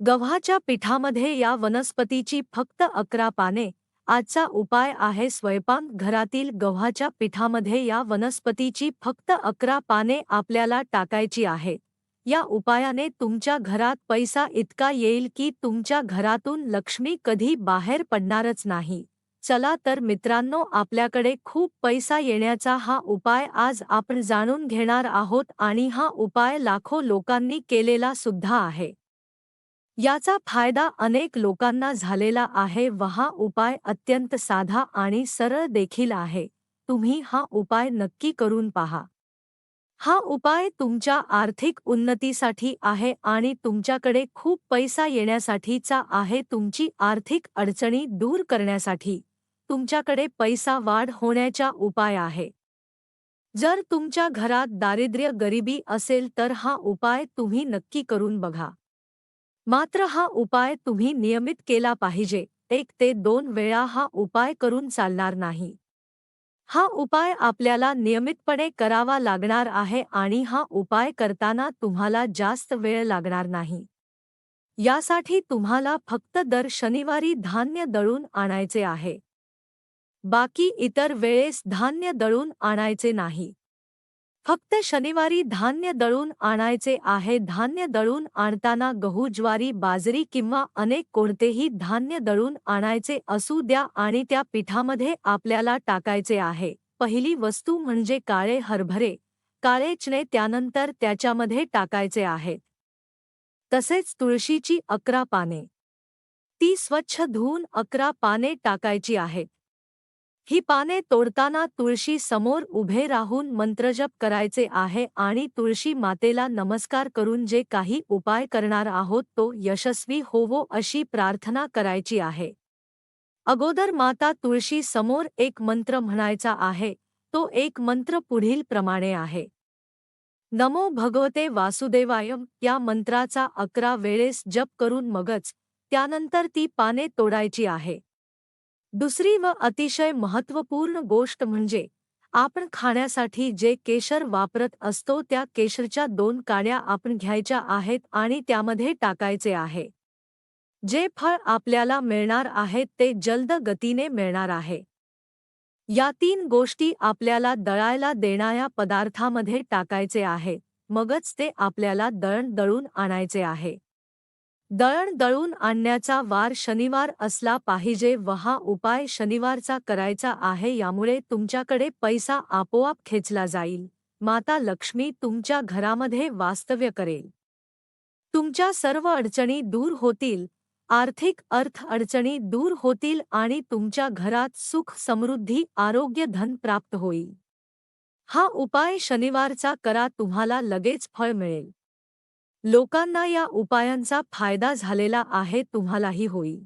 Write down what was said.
गव्हाच्या पिठामध्ये या वनस्पतीची फक्त 11 पाने. आजचा उपाय आहे स्वयंपाक घरातील गव्हाच्या पिठामध्ये या वनस्पतीची फक्त 11 पाने आपल्याला टाकायची आहेत. या उपायाने तुमच्या घरात पैसा इतका येईल की तुमच्या घरातून लक्ष्मी कधी बाहेर पडणारच नाही. चला तर मित्रांनो, आपल्याकडे खूप पैसा येण्याचा हा उपाय आज आपण जाणून घेणार आहोत आणि हा उपाय लाखो लोकांनी केलेला सुद्धा आहे. याचा फायदा अनेक लोकांना झालेला आहे व हा उपाय अत्यंत साधा आणि सरळ देखील आहे. तुम्ही हा उपाय नक्की करून पहा. हा उपाय तुमच्या आर्थिक उन्नतीसाठी आहे आणि तुमच्याकडे खूप पैसा येण्यासाठीचा आहे. तुमची आर्थिक अडचणी दूर करण्यासाठी तुमच्याकडे पैसा वाढ होण्याचा उपाय आहे. जर तुमच्या घरात दारिद्र्य गरिबी असेल तर हा उपाय तुम्ही नक्की करून बघा. मात्र हा उपाय तुम्ही नियमित केला पाहिजे. 1 ते 2 वेळा हा उपाय करून चालणार नाही. हा उपाय आपल्याला नियमितपणे करावा लागणार आहे आणि हा उपाय करताना तुम्हाला जास्त वेळ लागणार नाही. यासाठी तुम्हाला फक्त दर शनिवारी धान्य दळून आणायचे आहे. बाकी इतर वेळेस धान्य दळून आणायचे नाही. फक्त शनिवारी धान्य दळून आणायचे आहे. धान्य दळून आणताना गहू, ज्वारी, बाजरी किंवा अनेक कोणतेही धान्य दळून आणायचे असू द्या आणि त्या पिठामध्ये आपल्याला टाकायचे आहे. पहिली वस्तू म्हणजे काळे हरभरे, काळे चणे, त्यानंतर त्याच्यामध्ये टाकायचे आहेत. तसेच तुळशीची 11 पाने. ती स्वच्छ धुवून 11 पाने टाकायची आहेत. ही पाने तोडताना तुळशी समोर उभे राहून मंत्रजप करायचे आहे आणि तुळशी मातेला नमस्कार करून जे काही उपाय करणार आहोत तो यशस्वी होवो अशी प्रार्थना करायची आहे. अगोदर माता तुळशी समोर एक मंत्र म्हणायचा आहे. तो एक मंत्र पुढील प्रमाणे आहे. नमो भगवते वासुदेवाय. या मंत्राचा 11 वेळेस जप करून मगच त्यानंतर ती पाने तोडायची आहे. दुसरी व अतिशय महत्त्वपूर्ण गोष्ट म्हणजे आपण खाण्यासाठी जे केशर वापरत असतो त्या केशरच्या 2 काड्या आपण घ्यायच्या आहेत आणि त्यामध्ये टाकायचे आहे. जे फळ आपल्याला मिळणार आहे ते जलद गतीने मिळणार आहे. या 3 गोष्टी आपल्याला दळायला देणाऱ्या पदार्थामध्ये टाकायचे आहे. मगच ते आपल्याला दळण दळून आणायचे आहे. दळण दळून आणण्याचा वार शनिवार असला पाहिजे व हा उपाय शनिवारचा करायचा आहे. यामुळे तुमच्याकडे पैसा आपोआप खेचला जाईल. माता लक्ष्मी तुमच्या घरामध्ये वास्तव्य करेल. तुमच्या सर्व अडचणी दूर होतील. आर्थिक अडचणी दूर होतील आणि तुमच्या घरात सुख, समृद्धी, आरोग्य, धन प्राप्त होईल. हा उपाय शनिवारचा करा, तुम्हाला लगेच फळ मिळेल. लोकांना या उपायांचा फायदा झालेला आहे, तुम्हालाही होईल.